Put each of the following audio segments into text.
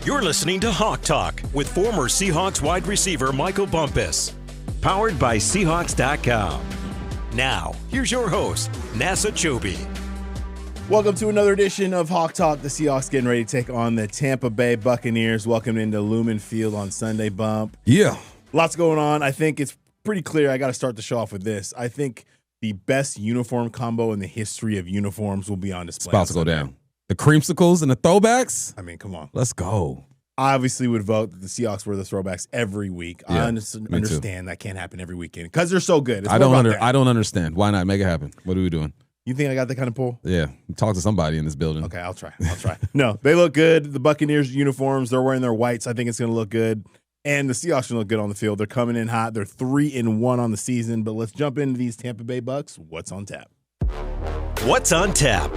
You're listening to Hawk Talk with former Seahawks wide receiver Michael Bumpus. Powered by Seahawks.com. Now, here's your host, Nasser Kyobe. Welcome to another edition of Hawk Talk. The Seahawks getting ready to take on the Tampa Bay Buccaneers. Welcome into Lumen Field on Sunday, Bump. Yeah. Lots going on. I think it's pretty clear. I got to start the show off with this. I think the best uniform combo in the history of uniforms will be on display. It's about to go down. The creamsicles and the throwbacks? I mean, come on. Let's go. I obviously would vote that the Seahawks were the throwbacks every week. Yeah, I understand that can't happen every weekend because they're so good. I don't understand. Why not make it happen? What are we doing? You think I got that kind of pull? Yeah. Talk to somebody in this building. Okay, I'll try. No, they look good. The Buccaneers uniforms, they're wearing their whites. I think it's going to look good. And the Seahawks will look good on the field. They're coming in hot. They're 3-1 on the season. But let's jump into these Tampa Bay Bucks. What's on tap? What's on tap?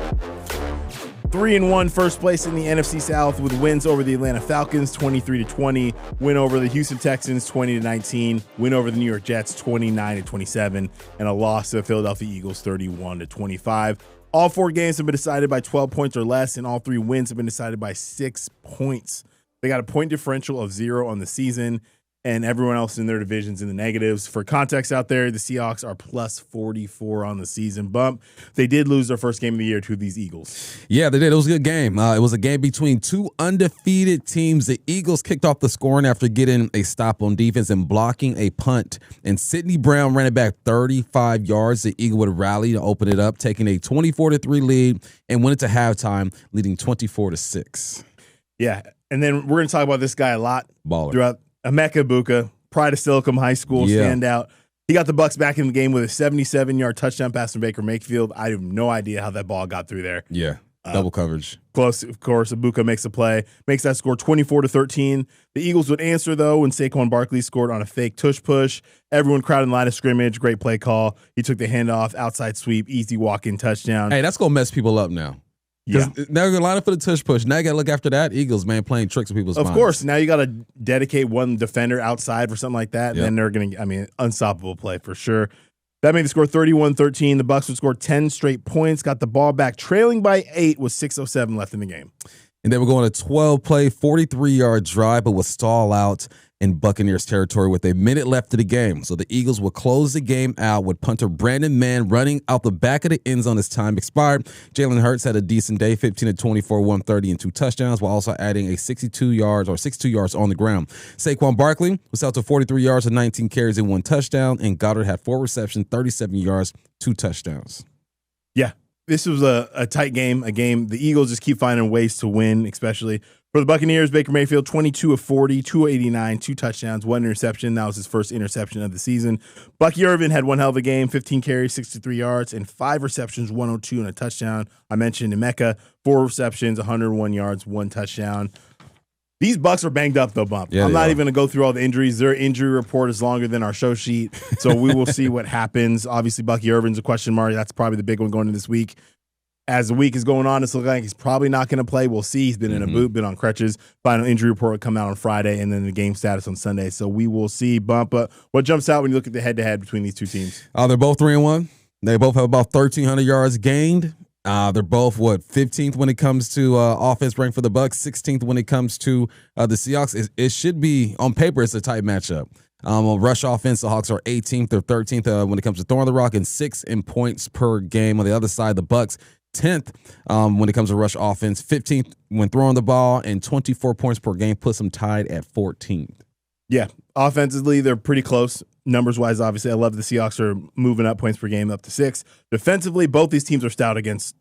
3-1, first place in the NFC South with wins over the Atlanta Falcons 23-20, win over the Houston Texans 20-19, win over the New York Jets 29-27, and a loss to the Philadelphia Eagles 31-25. All four games have been decided by 12 points or less, and all three wins have been decided by 6 points. They got a point differential of 0 on the season, and everyone else in their divisions in the negatives. For context out there, the Seahawks are plus 44 on the season. Bump, they did lose their first game of the year to these Eagles. Yeah, they did. It was a good game. It was a game between two undefeated teams. The Eagles kicked off the scoring after getting a stop on defense and blocking a punt. And Sidney Brown ran it back 35 yards. The Eagle would rally to open it up, taking a 24-3 lead and went into halftime, leading 24-6. Yeah, and then we're going to talk about this guy a lot Baller. Throughout. Emeka Egbuka, pride of Silicon High School, standout. He got the Bucks back in the game with a 77-yard touchdown pass from Baker Mayfield. I have no idea how that ball got through there. Yeah, double coverage. Close, of course. Egbuka makes a play, makes that score 24-13. The Eagles would answer, though, when Saquon Barkley scored on a fake tush push. Everyone crowded in the line of scrimmage. Great play call. He took the handoff, outside sweep, easy walk-in touchdown. Hey, that's going to mess people up now. Yeah. Now you're going to line up for the tush push. Now you got to look after that. Eagles, man, playing tricks with people's minds. Of course. Now you got to dedicate one defender outside for something like that. And then they're going to, unstoppable play for sure. That made the score 31-13. The Bucs would score 10 straight points, got the ball back, trailing by 8 with 6:07 left in the game. And they were going a 12-play, 43-yard drive, but would stall out in Buccaneers territory with a minute left of the game. So the Eagles would close the game out with punter Brandon Mann running out the back of the end zone as time expired. Jalen Hurts had a decent day, 15-24, 130, and 2 touchdowns, while also adding 62 yards on the ground. Saquon Barkley was out to 43 yards and 19 carries and 1 touchdown, and Goddard had 4 receptions, 37 yards, 2 touchdowns. Yeah. This was a tight game, the Eagles just keep finding ways to win, especially. For the Buccaneers, Baker Mayfield, 22 of 40, 289, 2 touchdowns, 1 interception. That was his first interception of the season. Bucky Irvin had one hell of a game, 15 carries, 63 yards, and 5 receptions, 102, and a touchdown. I mentioned Emeka, 4 receptions, 101 yards, 1 touchdown. These Bucs are banged up, though, Bump. Yeah, I'm not even going to go through all the injuries. Their injury report is longer than our show sheet, so we will see what happens. Obviously, Bucky Irvin's a question mark. That's probably the big one going into this week. As the week is going on, it's looking like he's probably not going to play. We'll see. He's been in a boot, been on crutches. Final injury report will come out on Friday, and then the game status on Sunday. So we will see, Bump. But what jumps out when you look at the head-to-head between these two teams? They're both 3-1. They both have about 1,300 yards gained. They're both 15th when it comes to offense rank for the Bucs, 16th when it comes to the Seahawks. It should be on paper. It's a tight matchup. On rush offense, the Hawks are 18th or 13th when it comes to throwing the rock, and 6th in points per game. On the other side, the Bucs 10th when it comes to rush offense, 15th when throwing the ball, and 24 points per game puts them tied at 14th. Yeah, offensively, they're pretty close. Numbers-wise, obviously, I love the Seahawks are moving up points per game up to 6. Defensively, both these teams are stout against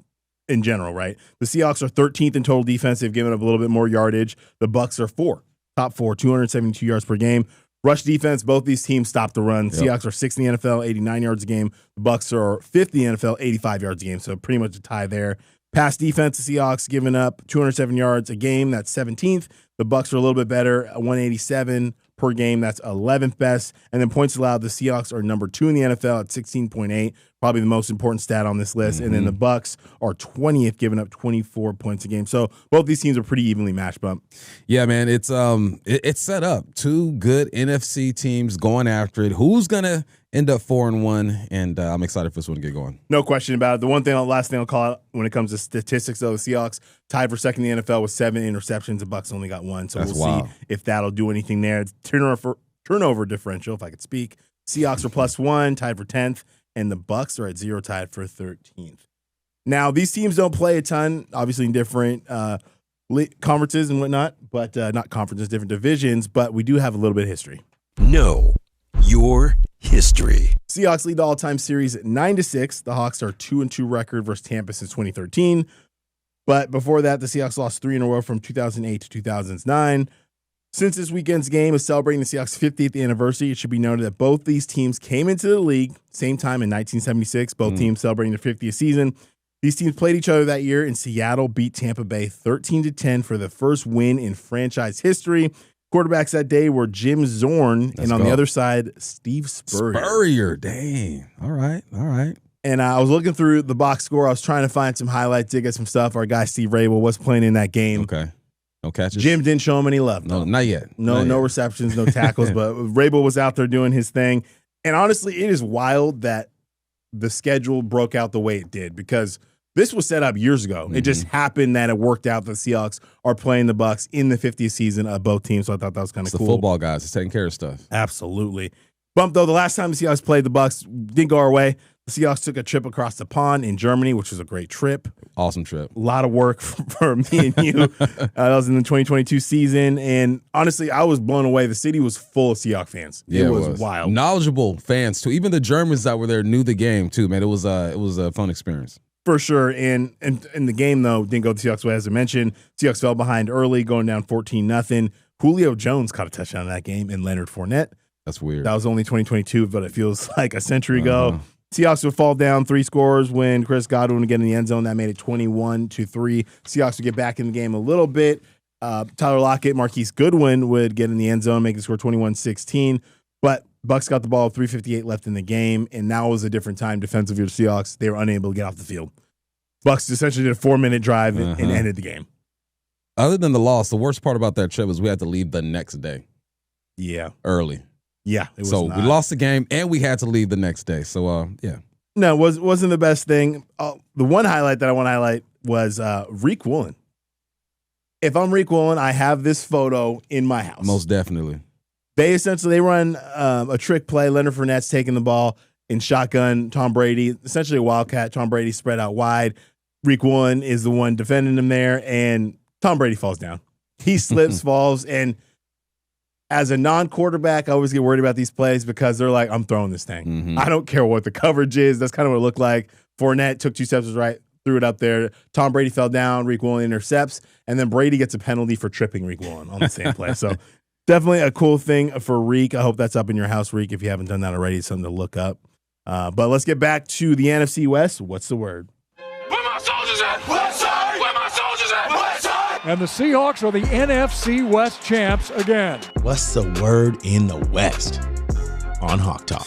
in general, right? The Seahawks are 13th in total defense. They've given up a little bit more yardage. The Bucs are top 4, 272 yards per game. Rush defense, both these teams stop the run. Seahawks are 6th in the NFL, 89 yards a game. The Bucs are 5th in the NFL, 85 yards a game. So pretty much a tie there. Pass defense, the Seahawks giving up 207 yards a game. That's 17th. The Bucs are a little bit better, 187 per game. That's 11th best. And then points allowed, the Seahawks are number 2 in the NFL at 16.8. Probably the most important stat on this list. And then the Bucs are 20th, giving up 24 points a game. So both these teams are pretty evenly matched, Bump. Yeah, man, it's set up. 2 good NFC teams going after it. Who's gonna end up 4-1? And I'm excited for this one to get going. No question about it. The last thing I'll call out when it comes to statistics, though, the Seahawks tied for second in the NFL with 7 interceptions. The Bucs only got 1, so That's we'll wild. see if that'll do anything there. It's turnover differential, if I could speak. Seahawks are +1, tied for 10th, and the Bucs are at 0, tied for 13th. Now, these teams don't play a ton, obviously in different conferences and whatnot, but not conferences, different divisions, but we do have a little bit of history. Know your history. Seahawks lead the all-time series at 9-6. The Hawks are 2-2 record versus Tampa since 2013. But before that, the Seahawks lost 3 in a row from 2008 to 2009. Since this weekend's game is celebrating the Seahawks' 50th anniversary, it should be noted that both these teams came into the league same time in 1976, both teams celebrating their 50th season. These teams played each other that year, and Seattle beat Tampa Bay 13-10 for the first win in franchise history. Quarterbacks that day were Jim Zorn, and on the other side, Steve Spurrier. Spurrier, dang. All right. And I was looking through the box score. I was trying to find some highlights, dig at some stuff. Our guy Steve Rabel was playing in that game. Okay. No catches? Jim didn't show him any love. No, not yet. No receptions, no tackles, but Rabel was out there doing his thing. And honestly, it is wild that the schedule broke out the way it did because this was set up years ago. It just happened that it worked out that the Seahawks are playing the Bucs in the 50th season of both teams, so I thought that was kind of cool. The football guys is taking care of stuff. Absolutely. Bump, though, the last time the Seahawks played the Bucs didn't go our way. The Seahawks took a trip across the pond in Germany, which was a great trip. Awesome trip. A lot of work for me and you. That was in the 2022 season. And honestly, I was blown away. The city was full of Seahawks fans. Yeah, it was wild. Knowledgeable fans, too. Even the Germans that were there knew the game, too, man. It was a fun experience. For sure. And the game, though, didn't go the Seahawks way, as I mentioned. Seahawks fell behind early, going down 14-0. Julio Jones caught a touchdown in that game, and Leonard Fournette. That's weird. That was only 2022, but it feels like a century ago. Seahawks would fall down 3 scores when Chris Godwin would get in the end zone. That made it 21-3. Seahawks would get back in the game a little bit. Tyler Lockett, Marquise Goodwin would get in the end zone, make the score 21-16. But Bucs got the ball, 3:58 left in the game, and now was a different time defensively for the Seahawks. They were unable to get off the field. Bucs essentially did a 4-minute drive and ended the game. Other than the loss, the worst part about that trip was we had to leave the next day. Yeah. Early. Yeah. It was so not. we lost the game, and we had to leave the next day. So, yeah. No, it wasn't the best thing. The one highlight that I want to highlight was Reek Woolen. If I'm Reek Woolen, I have this photo in my house. Most definitely. They run a trick play. Leonard Fournette's taking the ball in shotgun. Tom Brady, essentially a wildcat. Tom Brady spread out wide. Reek Woolen is the one defending him there, and Tom Brady falls down. He slips, falls, and as a non-quarterback, I always get worried about these plays because they're like, I'm throwing this thing. I don't care what the coverage is. That's kind of what it looked like. Fournette took 2 steps right, threw it up there. Tom Brady fell down. Reek Woolen intercepts, and then Brady gets a penalty for tripping Reek Woolen on the same play. So definitely a cool thing for Reek. I hope that's up in your house, Reek. If you haven't done that already, it's something to look up. But let's get back to the NFC West. What's the word? Where my soldiers at? West side! Where my soldiers at? West side! And the Seahawks are the NFC West champs again. What's the word in the West on Hawk Talk?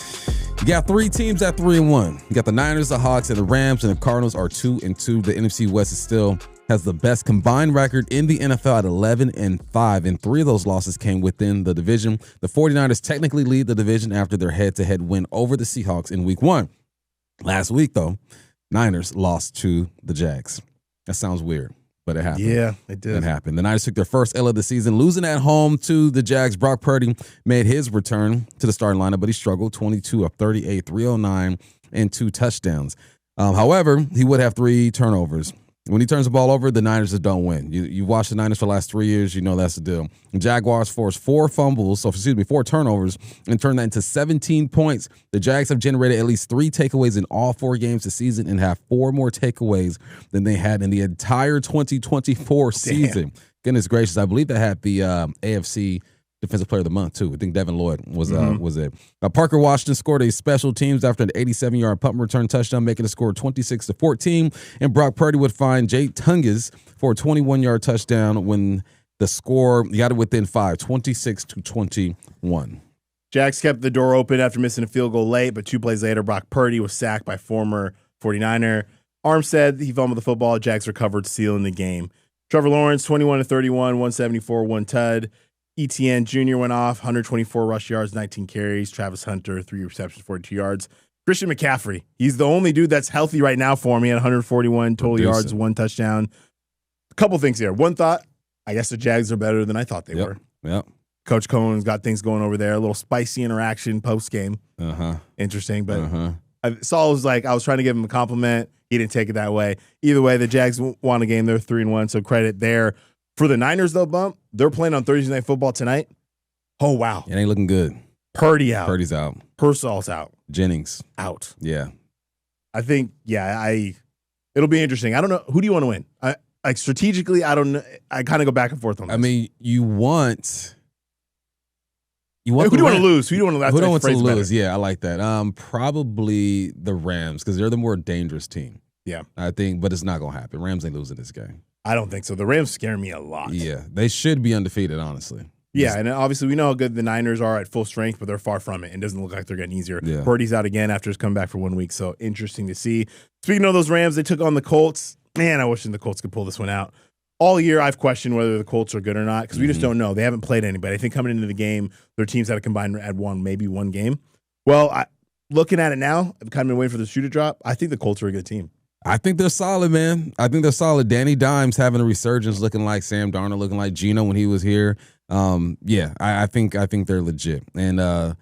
You got 3 teams at 3-1. You got the Niners, the Hawks, and the Rams, and the Cardinals are 2-2. The NFC West is still has the best combined record in the NFL at 11-5, and 3 of those losses came within the division. The 49ers technically lead the division after their head-to-head win over the Seahawks in Week 1. Last week, though, Niners lost to the Jags. That sounds weird, but it happened. Yeah, it did. It happened. The Niners took their first L of the season, losing at home to the Jags. Brock Purdy made his return to the starting lineup, but he struggled. 22 of 38, 309, and 2 touchdowns. However, he would have 3 turnovers. When he turns the ball over, the Niners just don't win. You watched the Niners for the last 3 years, you know that's the deal. The Jaguars forced 4 turnovers, and turned that into 17 points. The Jags have generated at least 3 takeaways in all 4 games this season and have 4 more takeaways than they had in the entire 2024 season. Goodness gracious, I believe they had the AFC Defensive Player of the Month, too. I think Devin Lloyd was it. Parker Washington scored a special teams after an 87-yard punt return touchdown, making the score 26-14. And Brock Purdy would find Jake Tunges for a 21-yard touchdown when the score got it within 5, 26-21. Jags kept the door open after missing a field goal late, but 2 plays later, Brock Purdy was sacked by former 49er. Armstead, he fumbled the football. Jags recovered, sealing the game. Trevor Lawrence, 21-31, 174, 1 tud. ETN Jr. went off, 124 rush yards, 19 carries. Travis Hunter, 3 receptions, 42 yards. Christian McCaffrey, he's the only dude that's healthy right now for me at 141 total yards, 1 touchdown. A couple things here. One thought, I guess the Jags are better than I thought they were. Yep. Coach Cohen's got things going over there. A little spicy interaction post-game. Uh-huh. Interesting, but Saul was like, I was trying to give him a compliment. He didn't take it that way. Either way, the Jags won a game. They're 3-1, so credit there. For the Niners, though, Bump, they're playing on Thursday Night Football tonight. Oh, wow. It ain't looking good. Purdy out. Purdy's out. Pearsall's out. Jennings. Out. Yeah. I think, it'll be interesting. I don't know. Who do you want to win? Strategically, I don't know. I kind of go back and forth on this. I mean, who do you want to lose? Who do you want to lose? Who don't want to lose? Yeah, I like that. Probably the Rams because they're the more dangerous team. Yeah. I think, but it's not going to happen. Rams ain't losing this game. I don't think so. The Rams scare me a lot. Yeah, they should be undefeated, honestly. Yeah, and obviously we know how good the Niners are at full strength, but they're far from it. It doesn't look like they're getting easier. Yeah. Purdy's out again after his comeback for 1 week, so interesting to see. Speaking of those Rams, they took on the Colts. Man, I wish the Colts could pull this one out. All year I've questioned whether the Colts are good or not because we just don't know. They haven't played anybody. I think coming into the game, their teams had a combined maybe one game. Well, looking at it now, I've kind of been waiting for the shoe to drop. I think the Colts are a good team. I think they're solid, man. I think they're solid. Danny Dimes having a resurgence, looking like Sam Darnold, looking like Geno when he was here. I think they're legit. And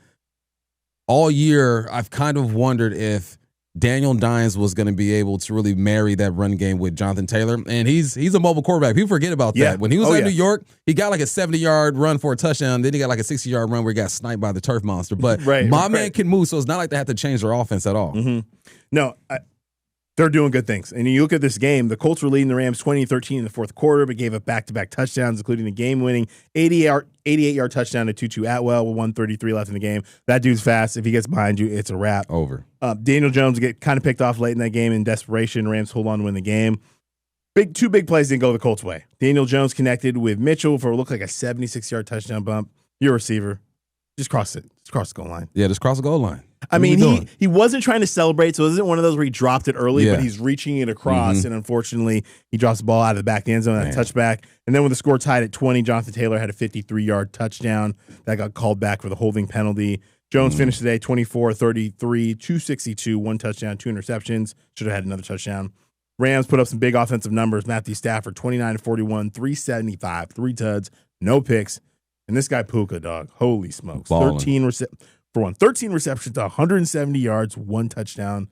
all year, I've kind of wondered if Daniel Dimes was going to be able to really marry that run game with Jonathan Taylor. And he's a mobile quarterback. People forget about that. When he was in New York, he got like a 70-yard run for a touchdown. Then he got like a 60-yard run where he got sniped by the turf monster. But man can move, so it's not like they have to change their offense at all. Mm-hmm. No, they're doing good things. And you look at this game, the Colts were leading the Rams 20-13 in the fourth quarter, but gave up back-to-back touchdowns, including a game-winning 88-yard touchdown to Tutu Atwell with 1:33 left in the game. That dude's fast. If he gets behind you, it's a wrap. Over. Daniel Jones get kind of picked off late in that game in desperation. Rams hold on to win the game. Two big plays didn't go the Colts' way. Daniel Jones connected with Mitchell for what looked like a 76-yard touchdown bump. Your receiver. Just cross it. Just cross the goal line. Yeah, just cross the goal line. I mean, he wasn't trying to celebrate, so it isn't one of those where he dropped it early, but he's reaching it across, and unfortunately, he drops the ball out of the back of the end zone on a touchback. And then when the score tied at 20, Jonathan Taylor had a 53-yard touchdown that got called back for the holding penalty. Jones finished today 24-33, 262, one touchdown, 2 interceptions. Should have had another touchdown. Rams put up some big offensive numbers. Matthew Stafford, 29-41, 375, 3 tuds, no picks. And this guy Puka, dog, holy smokes. Ballin'. 13 receptions, 170 yards, 1 touchdown.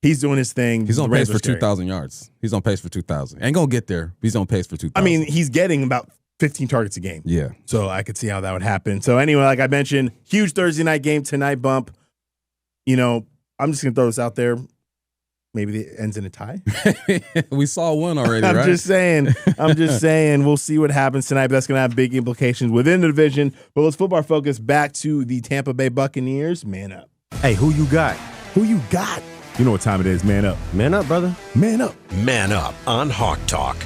He's doing his thing. He's on pace for 2,000 yards. He's on pace for 2,000. Ain't going to get there. He's on pace for 2,000. I mean, he's getting about 15 targets a game. Yeah. So I could see how that would happen. So anyway, like I mentioned, huge Thursday night game tonight, Bump. You know, I'm just going to throw this out there. Maybe it ends in a tie. We saw one already, I'm right? just saying. We'll see what happens tonight, but that's going to have big implications within the division. But let's flip our focus back to the Tampa Bay Buccaneers. Man up. Hey, who you got? Who you got? You know what time it is. Man up. Man up, brother. Man up. Man up on Hawk Talk.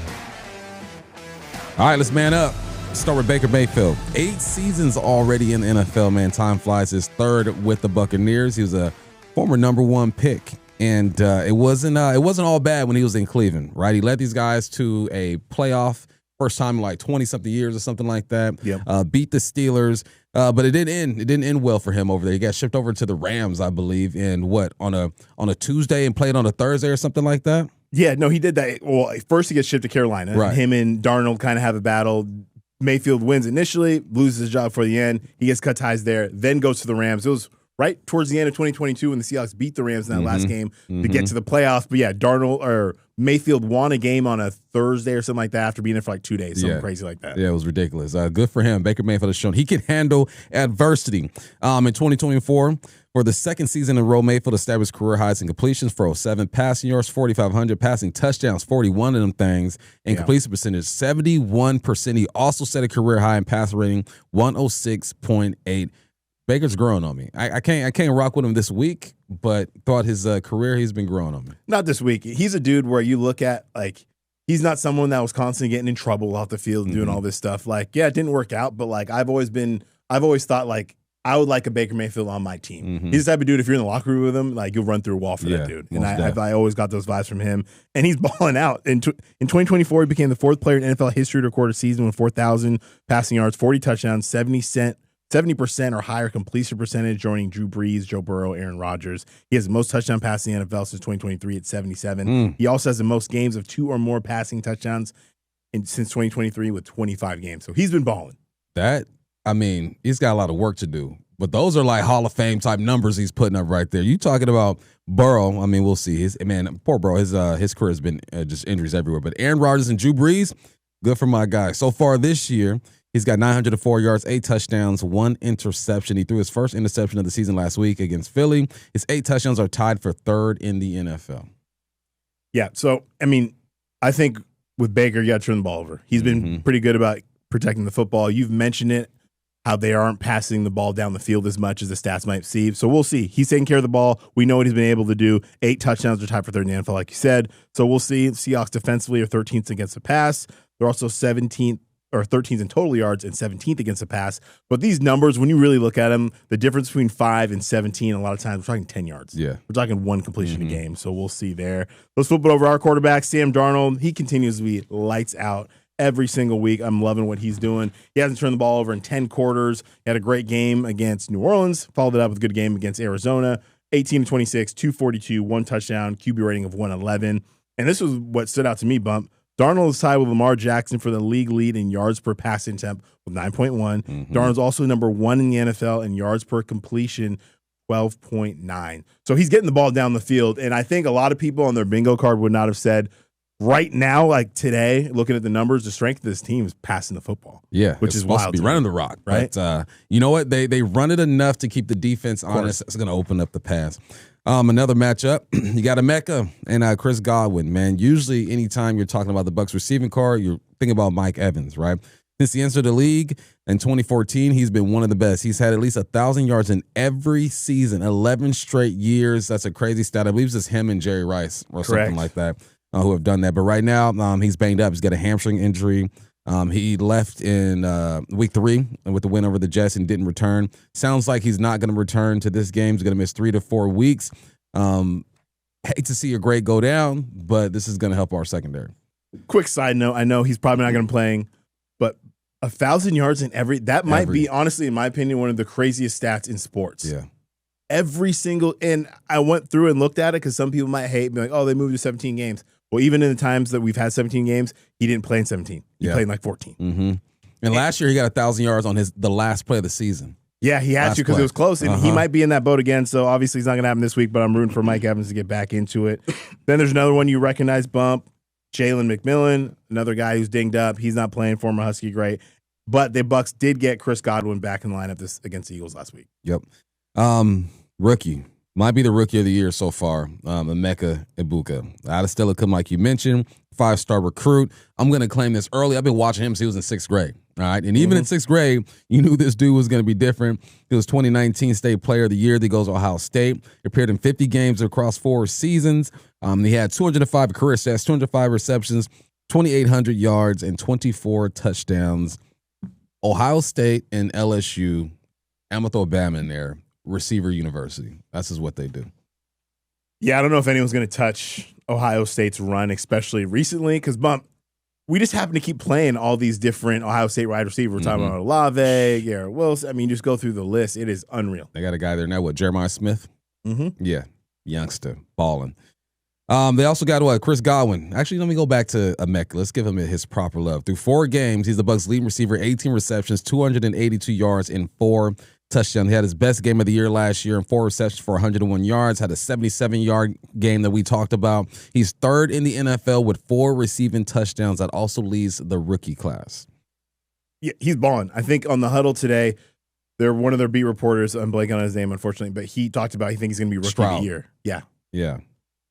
All right, let's man up. Let's start with Baker Mayfield. 8 seasons already in the NFL, man. Time flies. His 3rd with the Buccaneers. He was a former number 1 pick. And it wasn't all bad when he was in Cleveland, right? He led these guys to a playoff, first time in like 20-something years or something like that. Yep. Beat the Steelers, but it didn't end well for him over there. He got shipped over to the Rams, I believe, on a Tuesday and played on a Thursday or something like that. Yeah, no, he did that. Well, first he gets shipped to Carolina. Right. Him and Darnold kind of have a battle. Mayfield wins initially, loses his job for the end. He gets cut ties there, then goes to the Rams. It was right towards the end of 2022 when the Seahawks beat the Rams in that last game to get to the playoffs. But yeah, Mayfield won a game on a Thursday or something like that after being there for like 2 days, something crazy like that. Yeah, it was ridiculous. Good for him. Baker Mayfield has shown he can handle adversity. In 2024, for the second season in a row, Mayfield established career highs in completions for 07, passing yards 4,500, passing touchdowns 41 of them things, and completion percentage 71%. He also set a career high in passer rating 106.8. Baker's growing on me. I can't rock with him this week, but throughout his career, he's been growing on me. Not this week. He's a dude where you look at, like, he's not someone that was constantly getting in trouble off the field and doing all this stuff. Like, yeah, it didn't work out, but like I've always thought like I would like a Baker Mayfield on my team. He's the type of dude, if you're in the locker room with him, like you'll run through a wall for that dude. And I always got those vibes from him. And he's balling out. In 2024, he became the 4th player in NFL history to record a season with 4,000 passing yards, 40 touchdowns, 70% or higher completion percentage, joining Drew Brees, Joe Burrow, Aaron Rodgers. He has the most touchdown passing in the NFL since 2023 at 77. He also has the most games of 2 or more passing touchdowns since 2023 with 25 games. So he's been balling. He's got a lot of work to do. But those are like Hall of Fame type numbers he's putting up right there. You talking about Burrow? We'll see. Poor Burrow. His career has been just injuries everywhere. But Aaron Rodgers and Drew Brees, good for my guy. So far this year, he's got 904 yards, 8 touchdowns, 1 interception. He threw his first interception of the season last week against Philly. His 8 touchdowns are tied for 3rd in the NFL. Yeah. So I think with Baker, you got to turn the ball over. He's been pretty good about protecting the football. You've mentioned it, how they aren't passing the ball down the field as much as the stats might seem. So we'll see. He's taking care of the ball. We know what he's been able to do. 8 touchdowns are tied for 3rd in the NFL, like you said. So we'll see. Seahawks defensively are 13th against the pass. They're also 17th or 13th in total yards and 17th against the pass. But these numbers, when you really look at them, the difference between 5 and 17, a lot of times we're talking 10 yards. Yeah. We're talking 1 completion a game. So we'll see there. Let's flip it over to our quarterback, Sam Darnold. He continues to be lights out every single week. I'm loving what he's doing. He hasn't turned the ball over in 10 quarters. He had a great game against New Orleans, followed it up with a good game against Arizona. 18-26, 242, 1 touchdown, QB rating of 111. And this was what stood out to me, Bump. Darnold is tied with Lamar Jackson for the league lead in yards per pass attempt with 9.1. Darnold's also number 1 in the NFL in yards per completion, 12.9. So he's getting the ball down the field. And I think a lot of people on their bingo card would not have said, right now, like today, looking at the numbers, the strength of this team is passing the football. Yeah, which is supposed wild to be running the rock, right? But you know what? They run it enough to keep the defense honest. It's going to open up the pass. Another matchup, you got Emeka and Chris Godwin. Man, usually anytime you're talking about the Bucs receiving core, you're thinking about Mike Evans, right? Since he entered the league in 2014, he's been one of the best. He's had at least 1,000 yards in every season, 11 straight years. That's a crazy stat. I believe it's just him and Jerry Rice or something like that. Who have done that. But right now, he's banged up. He's got a hamstring injury. He left in week 3 with the win over the Jets and didn't return. Sounds like he's not going to return to this game. He's going to miss 3 to 4 weeks. Hate to see a great go down, but this is going to help our secondary. Quick side note, I know he's probably not going to be playing, but 1,000 yards in that might be, honestly, in my opinion, one of the craziest stats in sports. Yeah. Every single, and I went through and looked at it because some people might hate me, like, oh, they moved to 17 games. Well, even in the times that we've had 17 games, he didn't play in 17. He played in like 14. And last year he got 1,000 yards on the last play of the season. Yeah, he had to because it was close, and he might be in that boat again. So obviously it's not going to happen this week, but I'm rooting for Mike Evans to get back into it. Then there's another one you recognize, Bump, Jalen McMillan, another guy who's dinged up. He's not playing, former Husky great. But the Bucs did get Chris Godwin back in the lineup against the Eagles last week. Yep. Rookie. Might be the rookie of the year so far, Emeka Egbuka. Out of Steilacoom, like you mentioned, 5-star recruit. I'm going to claim this early. I've been watching him since he was in 6th grade. All right. And even in 6th grade, you knew this dude was going to be different. He was 2019 State Player of the Year. He goes to Ohio State. He appeared in 50 games across 4 seasons. He had 205 career stats, 205 receptions, 2,800 yards, and 24 touchdowns. Ohio State and LSU, I'm going to throw Bama in there. Receiver University. That's just what they do. Yeah, I don't know if anyone's going to touch Ohio State's run, especially recently, because, Bump, we just happen to keep playing all these different Ohio State wide receivers. We're talking about Olave, Garrett Wilson. I mean, just go through the list. It is unreal. They got a guy there now, Jeremiah Smith? Yeah, youngster, balling. They also got Chris Godwin. Actually, let me go back to Emeka. Let's give him his proper love. Through 4 games, he's the Bucs' leading receiver, 18 receptions, 282 yards, and 4 touchdowns. He had his best game of the year last year and 4 receptions for 101 yards, had a 77-yard game that we talked about. He's 3rd in the NFL with 4 receiving touchdowns. That also leads the rookie class. Yeah, he's balling. I think on the huddle today, one of their beat reporters, I'm blanking on his name, unfortunately, but he talked about he thinks he's going to be rookie of the year. Yeah.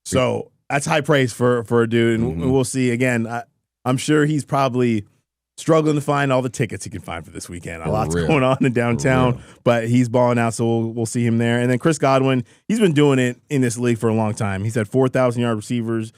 So that's high praise for a dude, and we'll see. Again, I'm sure he's probably struggling to find all the tickets he can find for this weekend. A lot's going on in downtown, but he's balling out, so we'll see him there. And then Chris Godwin, he's been doing it in this league for a long time. He's had 4,000-yard receivers,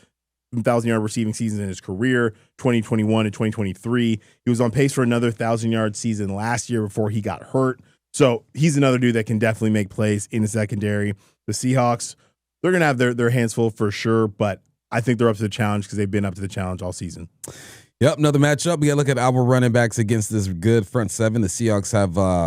1,000-yard receiving seasons in his career, 2021 and 2023. He was on pace for another 1,000-yard season last year before he got hurt. So he's another dude that can definitely make plays in the secondary. The Seahawks, they're going to have their hands full for sure, but I think they're up to the challenge because they've been up to the challenge all season. Yep, another matchup. We got to look at our running backs against this good front seven. The Seahawks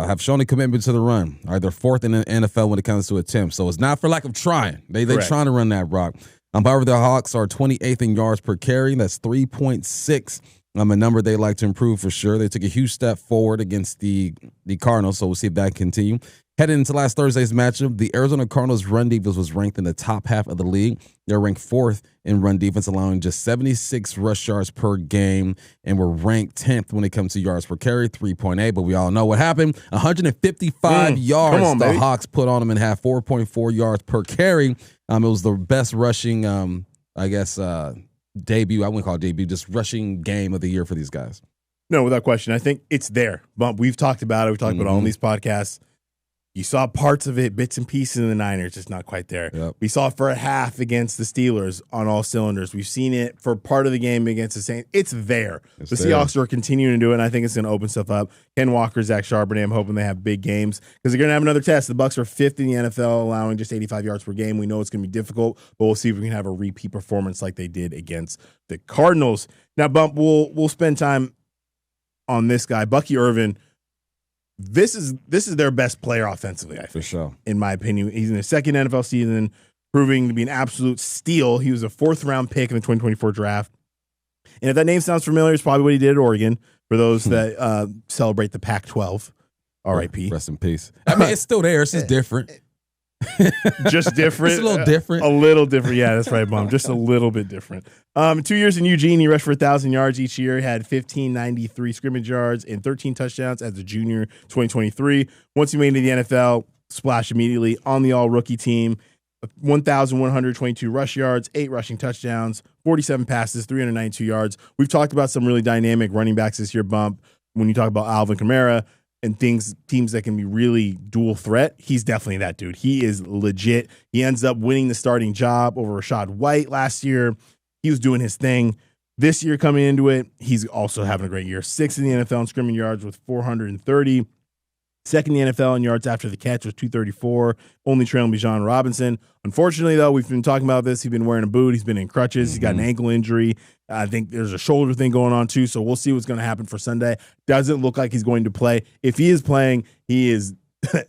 have shown a commitment to the run. All right, they're 4th in the NFL when it comes to attempts, so it's not for lack of trying. They're trying to run that rock. However, the Hawks are 28th in yards per carry. That's 3.6 A number they like to improve for sure. They took a huge step forward against the Cardinals, so we'll see if that can continue. Heading into last Thursday's matchup, the Arizona Cardinals' run defense was ranked in the top half of the league. They're ranked 4th in run defense, allowing just 76 rush yards per game, and were ranked 10th when it comes to yards per carry, 3.8. But we all know what happened. 155 yards the Hawks put on them and had 4.4 yards per carry. It was the best rushing, debut. I wouldn't call it debut, just rushing game of the year for these guys. No, without question. I think it's there. Bump. We've talked about it. We've talked about it on these podcasts. You saw parts of it, bits and pieces in the Niners, just not quite there. Yep. We saw it for a half against the Steelers on all cylinders. We've seen it for part of the game against the Saints. It's there. The Seahawks are continuing to do it, and I think it's going to open stuff up. Ken Walker, Zach Charbonnet, I'm hoping they have big games because they're going to have another test. The Bucs are 5th in the NFL, allowing just 85 yards per game. We know it's going to be difficult, but we'll see if we can have a repeat performance like they did against the Cardinals. Now, Bump, we'll spend time on this guy, Bucky Irvin. This is their best player offensively, I think. For sure. In my opinion. He's in his second NFL season, proving to be an absolute steal. He was a 4th-round pick in the 2024 draft. And if that name sounds familiar, it's probably what he did at Oregon, for those that celebrate the Pac-12. R.I.P. Rest in peace. I mean, it's still there. It's just different. Just different. It's a little different. A little different. Yeah, that's right, Bum. Just a little bit different. 2 years in Eugene, he rushed for 1,000 yards each year. He had 1,593 scrimmage yards and 13 touchdowns as a junior 2023. Once he made it to the NFL, splashed immediately on the all-rookie team. 1,122 rush yards, 8 rushing touchdowns, 47 passes, 392 yards. We've talked about some really dynamic running backs this year, Bump. When you talk about Alvin Kamara and teams that can be really dual threat, he's definitely that dude. He is legit. He ends up winning the starting job over Rachaad White last year. He was doing his thing. This year coming into it, he's also having a great year. 6th in the NFL in scrimmage yards with 430. 2nd in the NFL in yards after the catch with 234, only trailing Bijan Robinson. Unfortunately, though, we've been talking about this. He's been wearing a boot. He's been in crutches. He's got an ankle injury. I think there's a shoulder thing going on, too, so we'll see what's going to happen for Sunday. Doesn't look like he's going to play. If he is playing, he is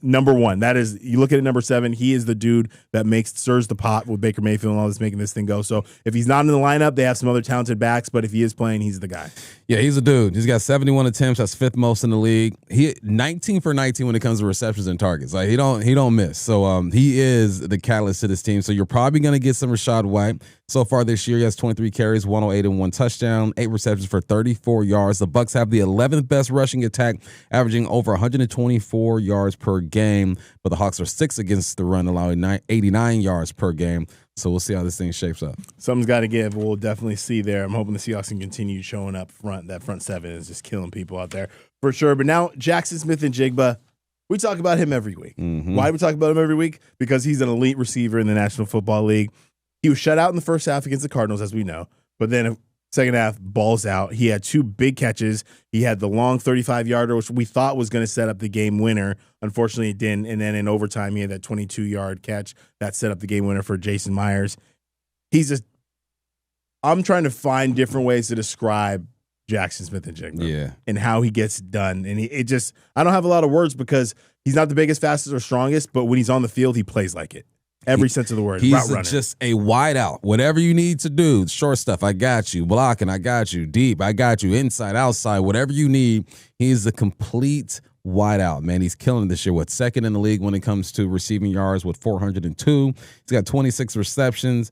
number one. That is, you look at it, number 7, he is the dude that stirs the pot with Baker Mayfield and all this, making this thing go. So if he's not in the lineup, they have some other talented backs, but if he is playing, he's the guy. Yeah, he's a dude. He's got 71 attempts. That's 5th most in the league. He 19 for 19 when it comes to receptions and targets. Like he don't miss. So he is the catalyst to this team. So you're probably going to get some Rachaad White. So far this year, he has 23 carries, 108 and 1 touchdown, 8 receptions for 34 yards. The Bucs have the 11th best rushing attack, averaging over 124 yards per game. But the Hawks are 6th against the run, allowing 89 yards per game. So we'll see how this thing shapes up. Something's got to give. We'll definitely see there. I'm hoping the Seahawks can continue showing up front. That front 7 is just killing people out there for sure. But now Jackson Smith-Njigba, we talk about him every week. Why do we talk about him every week? Because he's an elite receiver in the National Football League. He was shut out in the first half against the Cardinals, as we know. But then second half, balls out. He had 2 big catches. He had the long 35-yarder, which we thought was going to set up the game winner. Unfortunately, it didn't. And then in overtime, he had that 22-yard catch that set up the game winner for Jason Myers. I'm trying to find different ways to describe Jackson Smith-Njigba and how he gets done. And I don't have a lot of words because he's not the biggest, fastest, or strongest, but when he's on the field, he plays like it. Every sense of the word. He's just a wide out. Whatever you need to do, short stuff, I got you. Blocking, I got you. Deep, I got you. Inside, outside, whatever you need. He's a complete wide out, man. He's killing it this year. 2nd in the league when it comes to receiving yards with 402. He's got 26 receptions.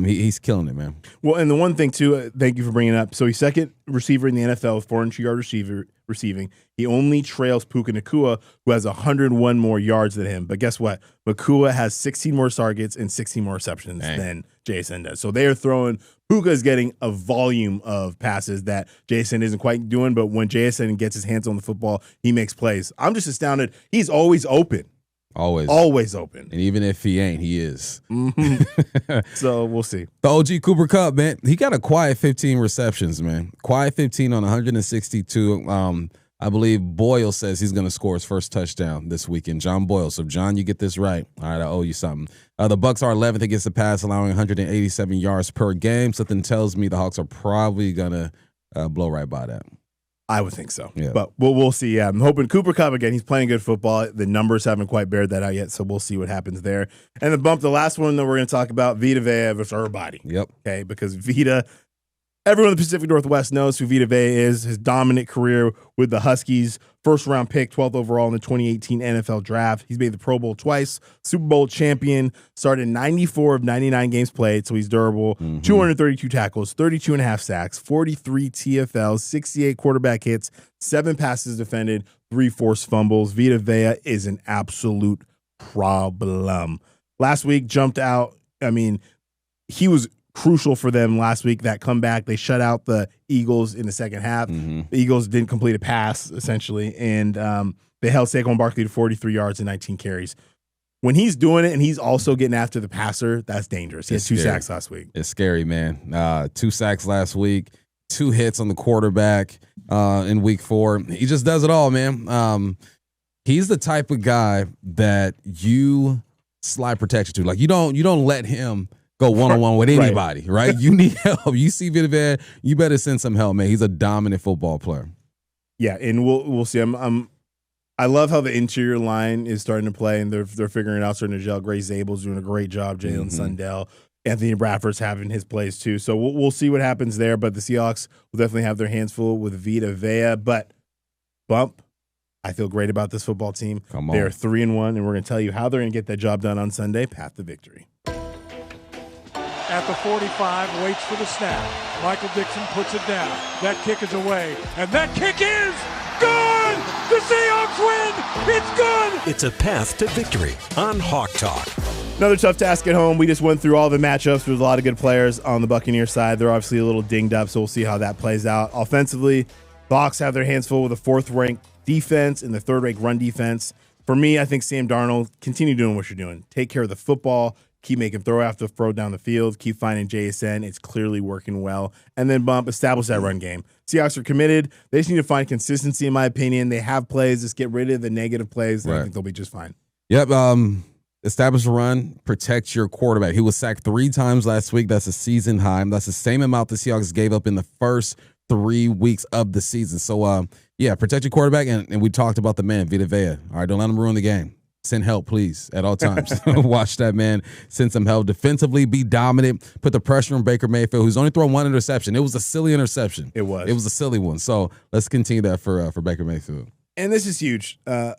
He's killing it, man. Well, and the one thing, too, thank you for bringing it up. So he's 2nd receiver in the NFL with 400-yard receiving. He only trails Puka Nacua, who has 101 more yards than him. But guess what? Nacua has 16 more targets and 16 more receptions than JSN does. So they are throwing – Puka is getting a volume of passes that JSN isn't quite doing. But when JSN gets his hands on the football, he makes plays. I'm just astounded. He's always open. Always open. And even if he ain't, he is. So we'll see. The OG Cooper Kupp, man, he got a quiet 15 receptions, man. Quiet 15 on 162. I believe Boyle says he's going to score his first touchdown this weekend. John Boyle. So, John, you get this right. All right, I owe you something. The Bucs are 11th against the pass, allowing 187 yards per game. Something tells me the Hawks are probably going to blow right by that. I would think so. Yeah. But we'll see. Yeah, I'm hoping Cooper Kupp, again, he's playing good football. The numbers haven't quite bared that out yet, so we'll see what happens there. And the last one that we're going to talk about, Vita Vea versus everybody. Yep. Okay, because Vita, Everyone in the Pacific Northwest knows who Vita Vea is. His dominant career with the Huskies, first-round pick, 12th overall in the 2018 NFL Draft. He's made the Pro Bowl twice, Super Bowl champion, started 94 of 99 games played, so he's durable. 232 tackles, 32.5 sacks, 43 TFLs, 68 quarterback hits, 7 passes defended, 3 forced fumbles. Vita Vea is an absolute problem. Last week jumped out. I mean, he was crucial for them last week, that comeback. They shut out the Eagles in the second half. The Eagles didn't complete a pass, essentially, and they held Saquon Barkley to 43 yards and 19 carries. When he's doing it and he's also getting after the passer, that's dangerous. He had 2 sacks last week. It's scary, man. 2 sacks last week, 2 hits on the quarterback in week 4. He just does it all, man. He's the type of guy that you slide protection to. Like, you don't let him go one-on-one with anybody, right? You need help. You see Vita Vea, you better send some help, man. He's a dominant football player. Yeah, and we'll see. I love how the interior line is starting to play, and they're figuring it out, starting to gel. Gray Zabel's doing a great job. Jalen Sundell, Anthony Bradford's having his plays too. So we'll see what happens there. But the Seahawks will definitely have their hands full with Vita Vea. But Bump, I feel great about this football team. Come on. They are 3-1, and we're going to tell you how they're going to get that job done on Sunday. Path to victory. At the 45, waits for the snap. Michael Dixon puts it down. That kick is away, and that kick is good! The Seahawks win! It's good! It's a path to victory on Hawk Talk. Another tough task at home. We just went through all the matchups. There's a lot of good players on the Buccaneers side. They're obviously a little dinged up, so we'll see how that plays out. Offensively, the Hawks have their hands full with a 4th-ranked defense and the 3rd-ranked run defense. For me, I think Sam Darnold, continue doing what you're doing. Take care of the football. Keep making throw after throw down the field. Keep finding JSN. It's clearly working well. And then Bump, establish that run game. Seahawks are committed. They just need to find consistency, in my opinion. They have plays. Just get rid of the negative plays. And I think they'll be just fine. Yep. Establish a run. Protect your quarterback. He was sacked 3 times last week. That's a season high. That's the same amount the Seahawks gave up in the first 3 weeks of the season. So, protect your quarterback. And we talked about the man, Vita Vea. All right, don't let him ruin the game. Send help, please, at all times. Watch that man. Send some help. Defensively, be dominant. Put the pressure on Baker Mayfield, who's only thrown 1 interception. It was a silly interception. It was. It was a silly one. So let's continue that for Baker Mayfield. And this is huge. The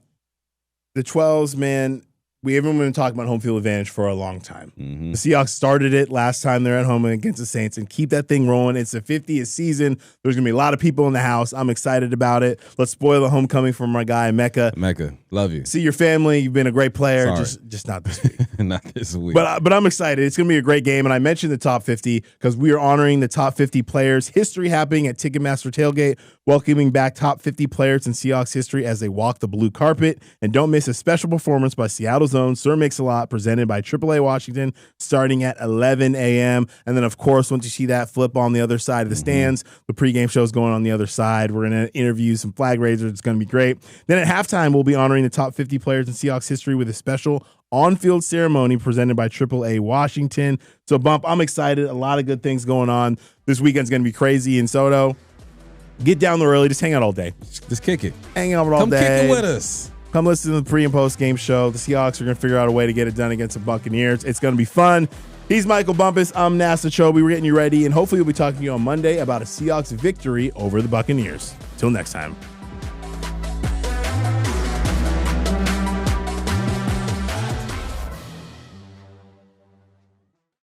12s, man, we haven't been talking about home field advantage for a long time. The Seahawks started it last time they're at home against the Saints, and keep that thing rolling. It's the 50th season. There's going to be a lot of people in the house. I'm excited about it. Let's spoil the homecoming for my guy, Mecca. Mecca, love you. See your family. You've been a great player. Sorry. Just not this week. Not this week. But I'm excited. It's going to be a great game. And I mentioned the top 50 because we are honoring the top 50 players. History happening at Ticketmaster Tailgate, welcoming back top 50 players in Seahawks history as they walk the blue carpet. And don't miss a special performance by Seattle's own Sir Mix-a-Lot, presented by AAA Washington, starting at 11 a.m. And then, of course, once you see that, flip on the other side of the stands. The pregame show is going on the other side. We're going to interview some flag raisers. It's going to be great. Then at halftime, we'll be honoring the top 50 players in Seahawks history with a special on-field ceremony presented by AAA Washington. So, Bump, I'm excited. A lot of good things going on. This weekend's going to be crazy in Soto. Get down there early. Just hang out all day. Just kick it. Hang out all Come day. kick it with us. Come listen to the pre- and post-game show. The Seahawks are going to figure out a way to get it done against the Buccaneers. It's going to be fun. He's Michael Bumpus. I'm Nasser Kyobe. We're getting you ready, and hopefully we'll be talking to you on Monday about a Seahawks victory over the Buccaneers. Till next time.